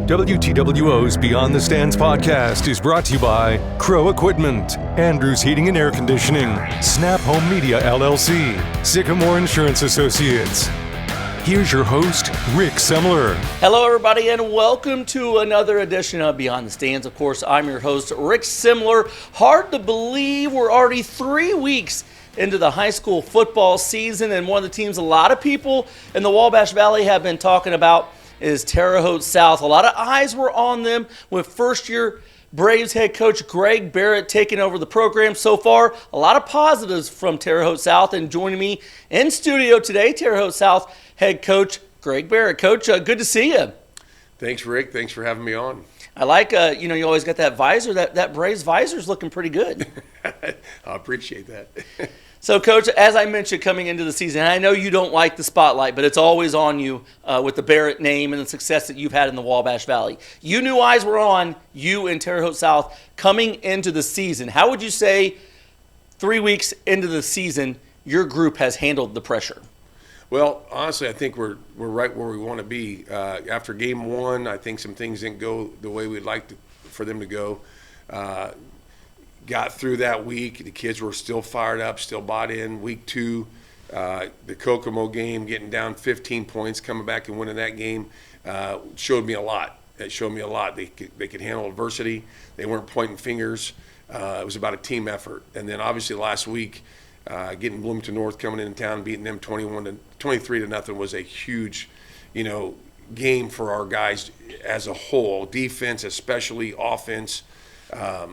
WTWO's Beyond the Stands podcast is brought to you by Crow Equipment, Andrews Heating and Air Conditioning, Snap Home Media LLC, Sycamore Insurance Associates. Here's your host, Rick Semmler. Hello, everybody, and welcome to another edition of Beyond the Stands. Of course, I'm your host, Rick Semmler. Hard to believe we're already 3 weeks into the high school football season, and one of the teams a lot of people in the Wabash Valley have been talking about is Terre Haute South. A lot of eyes were on them with first-year Braves head coach Greg Barrett taking over the program so far. A lot of positives from Terre Haute South, and joining me in studio today, Terre Haute South head coach Greg Barrett. Coach, good to see you. Thanks, Rick. Thanks for having me on. I like, you always got that visor. That Braves visor's looking pretty good. I appreciate that. So, Coach, as I mentioned coming into the season, and I know you don't like the spotlight, but it's always on you with the Barrett name and the success that you've had in the Wabash Valley. You knew eyes were on you and Terre Haute South coming into the season. How would you say 3 weeks into the season your group has handled the pressure? Well, honestly, I think we're right where we want to be. After game one, I think some things didn't go the way we'd like for them to go. Got through that week. The kids were still fired up, still bought in. Week two, the Kokomo game, getting down 15 points, coming back and winning that game, showed me a lot. It showed me a lot. They could handle adversity. They weren't pointing fingers. It was about a team effort. And then obviously last week, getting Bloomington North coming in town, beating them 23-0 was a huge, game for our guys as a whole. Defense, especially offense. I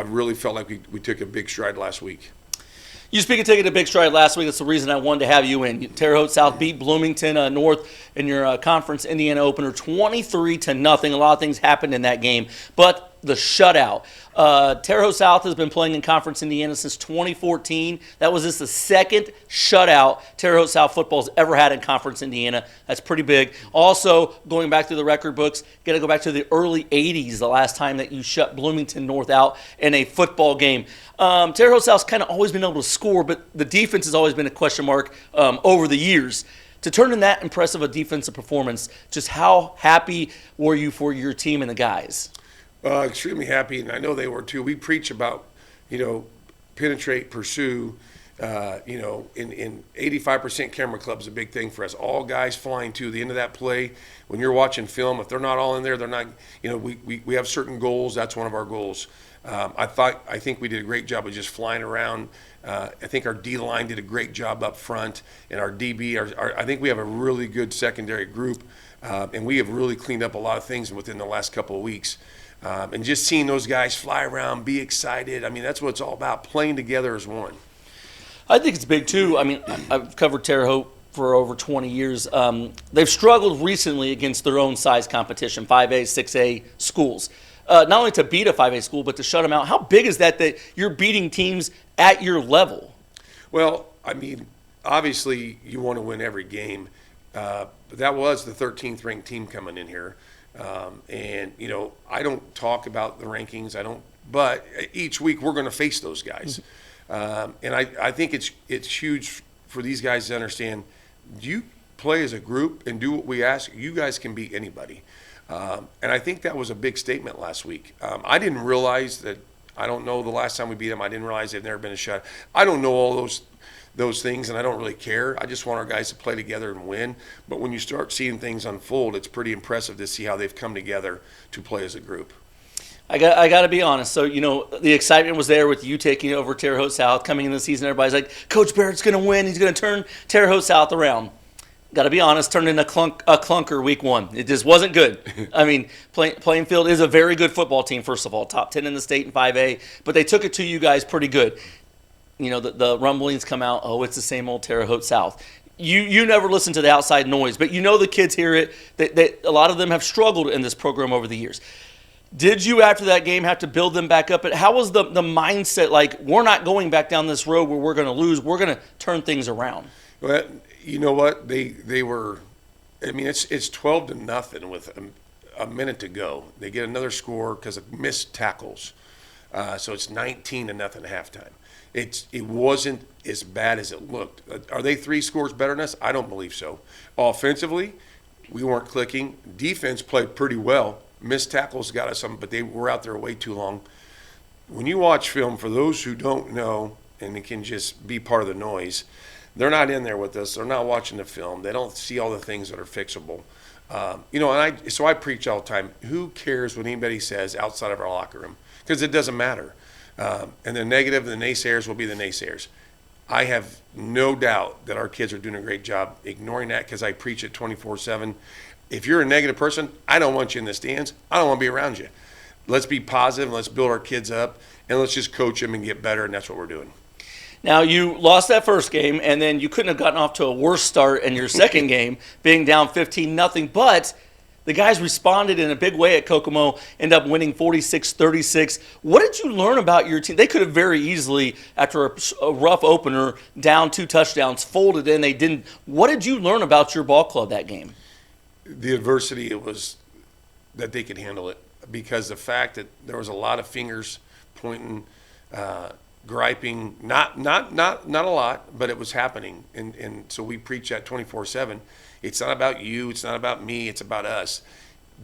really felt like we took a big stride last week. You speak of taking a big stride last week. That's the reason I wanted to have you in. Terre Haute South beat Bloomington North in your Conference Indiana opener 23-0. A lot of things happened in that game, but the shutout. Terre Haute South has been playing in Conference Indiana since 2014. That was just the second shutout Terre Haute South football's ever had in Conference Indiana. That's pretty big. Also, going back to the record books, got to go back to the early 80s, the last time that you shut Bloomington North out in a football game. Terre Haute South's kind of always been able to score, but the defense has always been a question mark over the years. To turn in that impressive a defensive performance, just how happy were you for your team and the guys? Extremely happy, and I know they were too. We preach about, penetrate, pursue. In 85% camera club is a big thing for us. All guys flying to the end of that play. When you're watching film, if they're not all in there, they're not. We have certain goals. That's one of our goals. I think we did a great job of just flying around. I think our D line did a great job up front, and our DB. I think we have a really good secondary group, and we have really cleaned up a lot of things within the last couple of weeks. And just seeing those guys fly around, be excited. I mean, that's what it's all about, playing together as one. I think it's big, too. I mean, I've covered Terre Haute for over 20 years. They've struggled recently against their own size competition, 5A, 6A schools. Not only to beat a 5A school, but to shut them out. How big is that you're beating teams at your level? Well, I mean, obviously you want to win every game. But that was the 13th ranked team coming in here. I don't talk about the rankings. But each week we're going to face those guys. And I think it's huge for these guys to understand, you play as a group and do what we ask, you guys can beat anybody. And I think that was a big statement last week. I didn't realize that, I don't know the last time we beat them, I didn't realize they've never been a shot. I don't know all those things, and I don't really care. I just want our guys to play together and win. But when you start seeing things unfold, it's pretty impressive to see how they've come together to play as a group. I got to be honest. So, the excitement was there with you taking over Terre Haute South, coming into the season. Everybody's like, Coach Barrett's going to win. He's going to turn Terre Haute South around. Got to be honest, turned in a clunker week one. It just wasn't good. I mean, Plainfield is a very good football team, first of all, top 10 in the state in 5A, but they took it to you guys pretty good. The rumblings come out, it's the same old Terre Haute South. You never listen to the outside noise, but the kids hear it. That a lot of them have struggled in this program over the years. Did you, after that game, have to build them back up? How was the mindset like, we're not going back down this road where we're going to lose, we're going to turn things around? Well, you know what? They were, I mean, it's 12-0 with a minute to go. They get another score because of missed tackles. So it's 19-0 at halftime. It wasn't as bad as it looked. Are they 3 scores better than us? I don't believe so. Offensively, We weren't clicking. Defense played pretty well. Missed tackles got us some, but they were out there way too long. When you watch film, for those who don't know and it can just be part of the noise, they're not in there with us. They're not watching the film. They don't see all the things that are fixable. So I preach all the time. Who cares what anybody says outside of our locker room? Because it doesn't matter. And the negative, the naysayers will be the naysayers. I have no doubt that our kids are doing a great job ignoring that because I preach it 24/7. If you're a negative person, I don't want you in the stands. I don't want to be around you. Let's be positive, and let's build our kids up, and let's just coach them and get better, and that's what we're doing. Now, you lost that first game, and then you couldn't have gotten off to a worse start in your second game, being down 15-0, but the guys responded in a big way at Kokomo, end up winning 46-36. What did you learn about your team? They could have very easily, after a rough opener, down 2 touchdowns, folded in. They didn't. What did you learn about your ball club that game? The adversity, it was that they could handle it, because the fact that there was a lot of fingers pointing, griping, not a lot, but it was happening. And so we preach that 24/7. It's not about you. It's not about me. It's about us.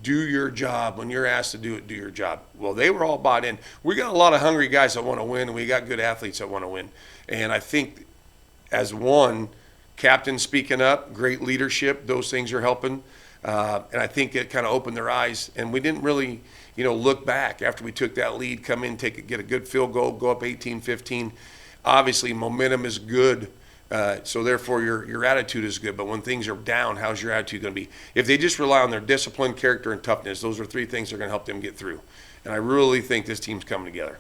Do your job. When you're asked to do it, do your job. Well, they were all bought in. We got a lot of hungry guys that want to win, and we got good athletes that want to win. And I think as one, captain speaking up, great leadership, those things are helping. And I think it kind of opened their eyes. And we didn't really, look back after we took that lead, come in, get a good field goal, go up 18-15. Obviously, momentum is good. So therefore, your attitude is good. But when things are down, how's your attitude going to be? If they just rely on their discipline, character, and toughness, those are 3 things that are going to help them get through. And I really think this team's coming together.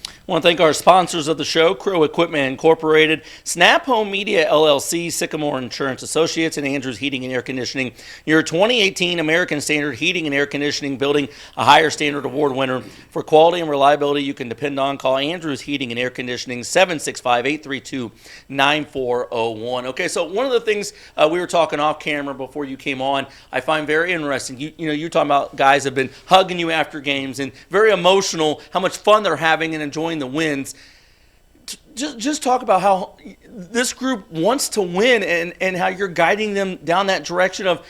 I want to thank our sponsors of the show, Crow Equipment Incorporated, Snap Home Media LLC, Sycamore Insurance Associates, and Andrews Heating and Air Conditioning. Your 2018 American Standard Heating and Air Conditioning Building, a higher standard award winner. For quality and reliability you can depend on, call Andrews Heating and Air Conditioning, 765-832-9401. Okay, so one of the things we were talking off camera before you came on, I find very interesting. You're talking about guys have been hugging you after games and very emotional, how much fun they're having and enjoying the wins. Just talk about how this group wants to win and how you're guiding them down that direction of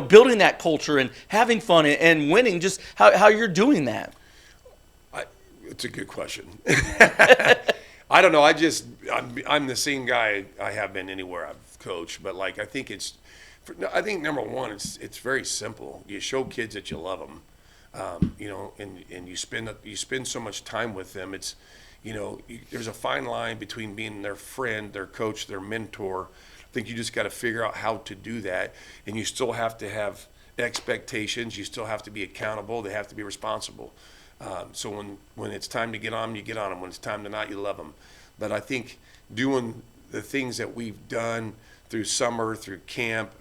building that culture and having fun and winning. Just how you're doing that. It's a good question. I don't know. I'm the same guy I have been anywhere I've coached, but I think number one, it's very simple. You show kids that you love them. And you spend so much time with them. It's, there's a fine line between being their friend, their coach, their mentor. I think you just got to figure out how to do that. And you still have to have expectations. You still have to be accountable. They have to be responsible. So when it's time to get on them, you get on them. When it's time to not, you love them. But I think doing the things that we've done through summer, through camp,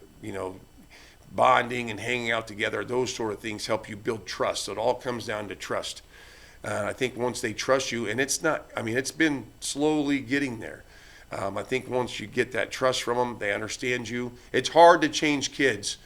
bonding and hanging out together, those sort of things help you build trust. So it all comes down to trust. I think once they trust you, and it's been slowly getting there. I think once you get that trust from them, they understand you. It's hard to change kids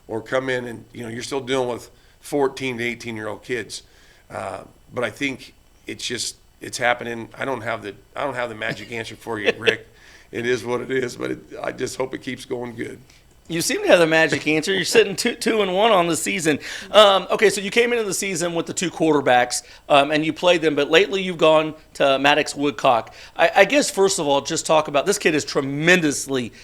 or come in and, you're still dealing with 14 to 18-year-old kids. But I think it's happening. I don't have the magic answer for you, Rick. It is what it is, but I just hope it keeps going good. You seem to have the magic answer. You're sitting 2-1 on the season. Okay, so you came into the season with the 2 quarterbacks, and you played them, but lately you've gone to Maddox Woodcock. I guess, first of all, just talk about this kid is tremendously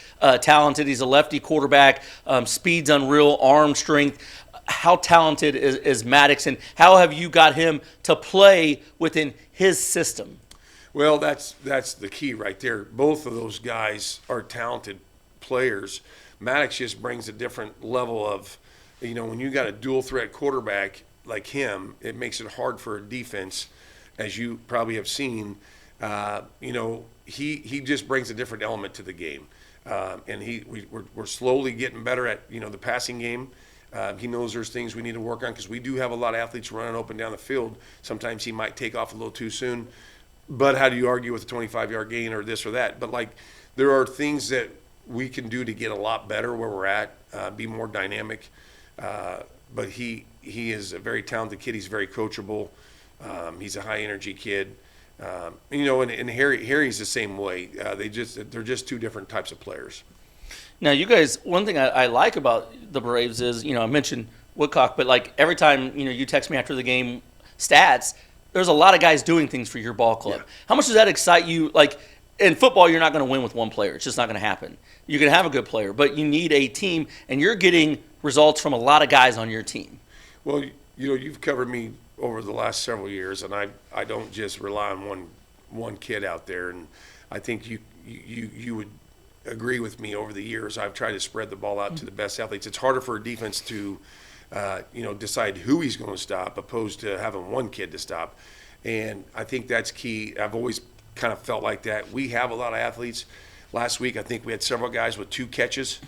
talented. He's a lefty quarterback, speed's unreal, arm strength. How talented is Maddox, and how have you got him to play within his system? Well, that's the key right there. Both of those guys are talented players. Maddox just brings a different level of, when you got a dual threat quarterback like him, it makes it hard for a defense, as you probably have seen. He just brings a different element to the game, and we're slowly getting better at the passing game. He knows there's things we need to work on because we do have a lot of athletes running up and down the field. Sometimes he might take off a little too soon, but how do you argue with a 25-yard gain or this or that? But there are things that we can do to get a lot better where we're at, be more dynamic. But he is a very talented kid. He's very coachable. He's a high energy kid. And Harry's the same way. They're just 2 different types of players. Now, you guys, one thing I like about the Braves is, I mentioned Woodcock, but like every time, you text me after the game stats, there's a lot of guys doing things for your ball club. Yeah. How much does that excite you? Like in football, you're not going to win with one player. It's just not going to happen. You can have a good player, but you need a team, and you're getting results from a lot of guys on your team. Well, you've covered me over the last several years, and I don't just rely on one kid out there. And I think you would agree with me. Over the years, I've tried to spread the ball out to the best athletes. It's harder for a defense to decide who he's going to stop opposed to having one kid to stop. And I think that's key. I've always kind of felt like that. We have a lot of athletes. Last week, I think we had several guys with 2 catches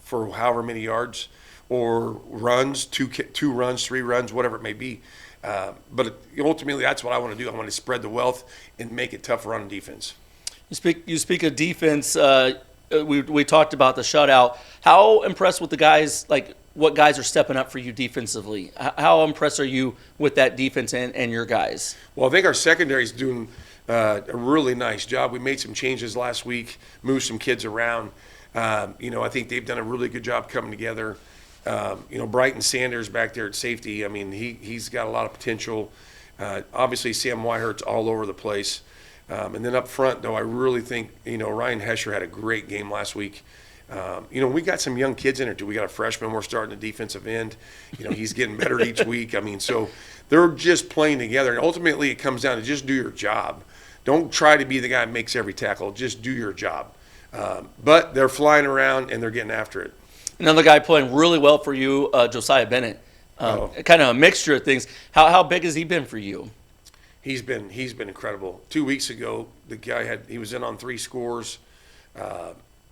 for however many yards, or runs, 2 runs, 3 runs, whatever it may be. But ultimately, that's what I want to do. I want to spread the wealth and make it tougher on defense. You speak of defense. We talked about the shutout. How impressed with the guys, like what guys are stepping up for you defensively? How impressed are you with that defense and your guys? Well, I think our secondary is doing a really nice job. We made some changes last week, moved some kids around. I think they've done a really good job coming together. Brighton Sanders back there at safety, I mean, he's got a lot of potential. Obviously, Sam Whitehurt's all over the place. And then up front, though, I really think, Ryan Hesher had a great game last week. We got some young kids in there, too. We got a freshman we're starting the defensive end. He's getting better each week. I mean, so they're just playing together. And ultimately, it comes down to just do your job. Don't try to be the guy that makes every tackle. Just do your job. But they're flying around, and they're getting after it. Another guy playing really well for you, Josiah Bennett. Kind of a mixture of things. How big has he been for you? He's been incredible. 2 weeks ago, the guy he was in on 3 scores,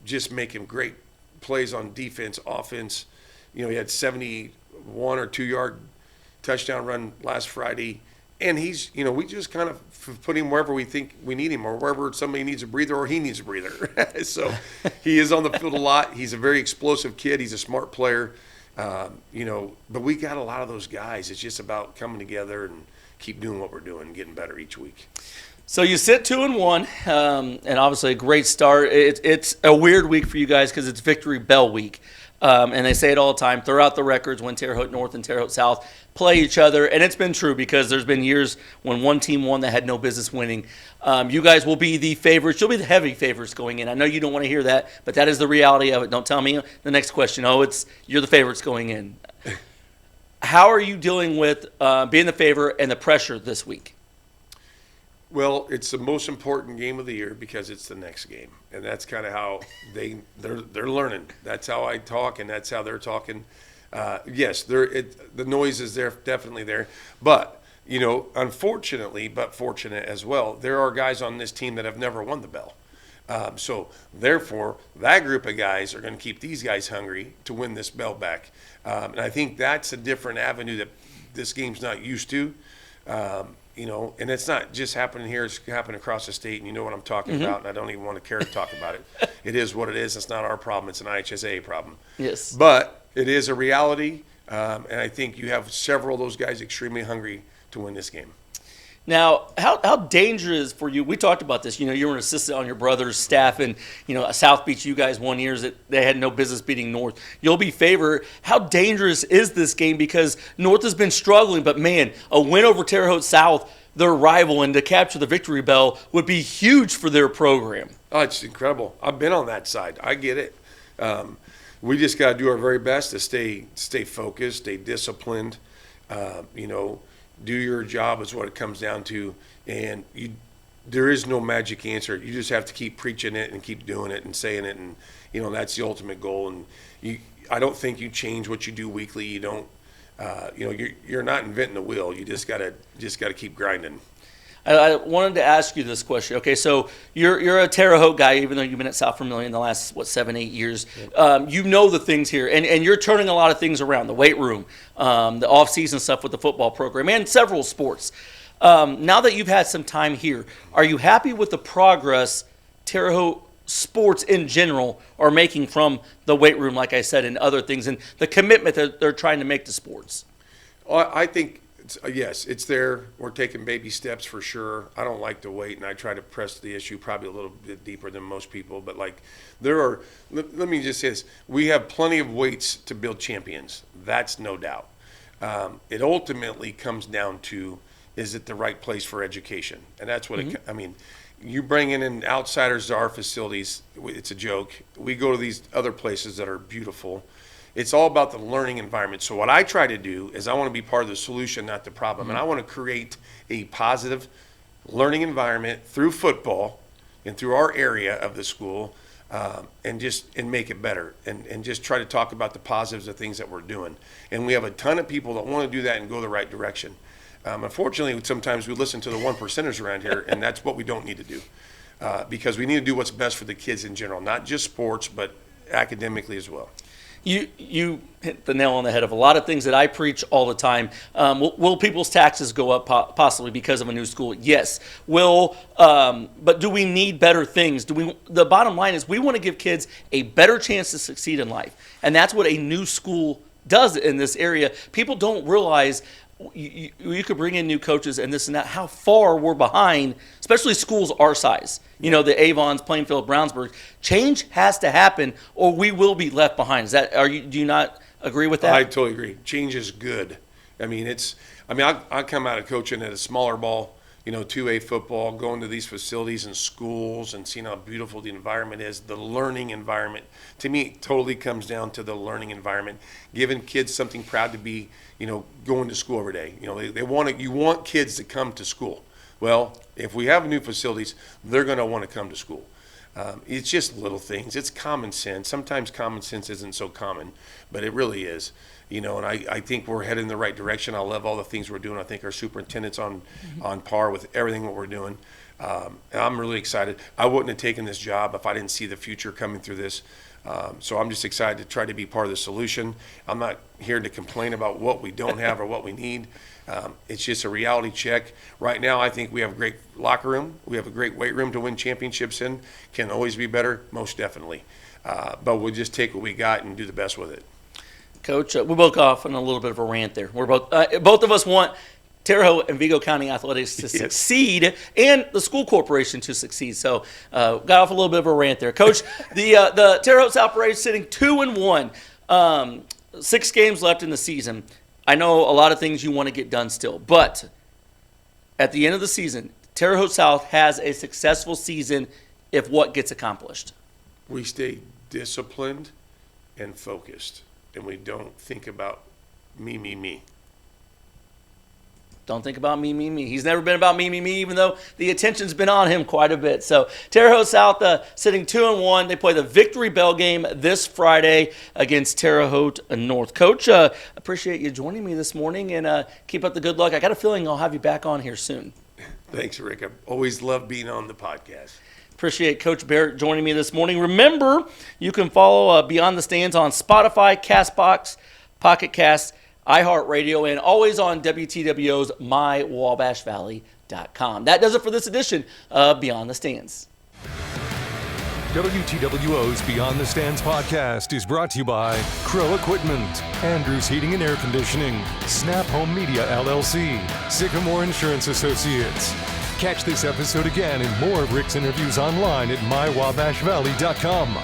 just making great plays on defense, offense. He had 71 or 2-yard touchdown run last Friday, and he's we just kind of put him wherever we think we need him, or wherever somebody needs a breather or he needs a breather. So he is on the field a lot. He's a very explosive kid. He's a smart player. But we got a lot of those guys. It's just about coming together and keep doing what we're doing and getting better each week. So you sit 2-1, and obviously a great start. It's a weird week for you guys because it's Victory Bell week. And they say it all the time, throw out the records when Terre Haute North and Terre Haute South play each other. And it's been true because there's been years when one team won that had no business winning. You guys will be the favorites. You'll be the heavy favorites going in. I know you don't want to hear that, but that is the reality of it. Don't tell me the next question, you're the favorites going in. How are you dealing with being the favorite and the pressure this week? Well, it's the most important game of the year because it's the next game, and that's kind of how they're learning. That's how I talk, and that's how they're talking. Yes, the noise is there, definitely there, but unfortunately, but fortunate as well, there are guys on this team that have never won the bell. So therefore, that group of guys are going to keep these guys hungry to win this bell back, and I think that's a different avenue that this game's not used to. And it's not just happening here, it's happening across the state, and you know what I'm talking about, and I don't even want to care to talk about it. It is what it is. It's not our problem. It's an IHSA problem. Yes. But it is a reality, and I think you have several of those guys extremely hungry to win this game. Now, how dangerous for you? We talked about this. You were an assistant on your brother's staff, and South Beach. You guys won years that they had no business beating North. You'll be favored. How dangerous is this game? Because North has been struggling, but man, a win over Terre Haute South, their rival, and to capture the victory bell would be huge for their program. Oh, it's incredible. I've been on that side. I get it. We just got to do our very best to stay focused, stay disciplined. Do your job is what it comes down to, and there is no magic answer. You just have to keep preaching it and keep doing it and saying it, and that's the ultimate goal. And I don't think you change what you do weekly. You don't, you're not inventing the wheel. You just gotta keep grinding. I wanted to ask you this question. Okay, so you're a Terre Haute guy, even though you've been at South Vermilion the last 7-8 years. You know the things here, and you're turning a lot of things around: the weight room, the off-season stuff with the football program, and several sports. Now that you've had some time here, are you happy with the progress Terre Haute sports in general are making from the weight room, like I said, and other things, and the commitment that they're trying to make to sports? I think Yes, it's there. We're taking baby steps for sure. I don't like to wait, and I try to press the issue probably a little bit deeper than most people. But like, let me just say this: we have plenty of weights to build champions. That's no doubt. It ultimately comes down to, is it the right place for education? And that's what I mean. You bringing in outsiders to our facilities, it's a joke. We go to these other places that are beautiful. It's all about the learning environment. So what I try to do is I want to be part of the solution, not the problem. And I want to create a positive learning environment through football and through our area of the school, and make it better and just try to talk about the positives of things that we're doing. And we have a ton of people that want to do that and go the right direction. Unfortunately, sometimes we listen to the 1%ers around here, and that's what we don't need to do, because we need to do what's best for the kids in general, not just sports, but academically as well. You hit the nail on the head of a lot of things that I preach all the time. Will people's taxes go up possibly because of a new school? Yes. But do we need better things? The bottom line is we want to give kids a better chance to succeed in life, and that's what a new school does in this area. People don't realize you could bring in new coaches and this and that, how far we're behind, especially schools our size. You know, the Avons, Plainfield, Brownsburg. Change has to happen or we will be left behind. Do you not agree with that? I totally agree. Change is good. I mean, I come out of coaching at a smaller ball, 2A football, going to these facilities and schools and seeing how beautiful the environment is, the learning environment. To me, it totally comes down to the learning environment, giving kids something proud to be, going to school every day. You want kids to come to school. Well, if we have new facilities, they're going to want to come to school. It's just little things. It's common sense. Sometimes common sense isn't so common, but it really is. And I think we're headed in the right direction. I love all the things we're doing. I think our superintendent's on par with everything what we're doing. And I'm really excited. I wouldn't have taken this job if I didn't see the future coming through this. So I'm just excited to try to be part of the solution. I'm not here to complain about what we don't have or what we need. It's just a reality check. Right now, I think we have a great locker room. We have a great weight room to win championships in. Can always be better, most definitely. But we'll just take what we got and do the best with it. Coach, we broke off on a little bit of a rant there. We're both of us want Terre Haute and Vigo County athletics to succeed and the school corporation to succeed. So got off a little bit of a rant there. Coach, the Terre Haute South Braves sitting 2-1, 6 games left in the season. I know a lot of things you want to get done still, but at the end of the season, Terre Haute South has a successful season if what gets accomplished. We stay disciplined and focused, and we don't think about me. Don't think about me. He's never been about me, even though the attention's been on him quite a bit. So Terre Haute South sitting 2-1. They play the Victory Bell game this Friday against Terre Haute North. Coach, appreciate you joining me this morning, and keep up the good luck. I got a feeling I'll have you back on here soon. Thanks, Rick. I always love being on the podcast. Appreciate Coach Barrett joining me this morning. Remember, you can follow Beyond the Stands on Spotify, CastBox, Pocket Cast, iHeartRadio, and always on WTWO's MyWabashValley.com. That does it for this edition of Beyond the Stands. WTWO's Beyond the Stands podcast is brought to you by Crow Equipment, Andrews Heating and Air Conditioning, Snap Home Media LLC, Sycamore Insurance Associates. Catch this episode again and more of Rick's interviews online at MyWabashValley.com.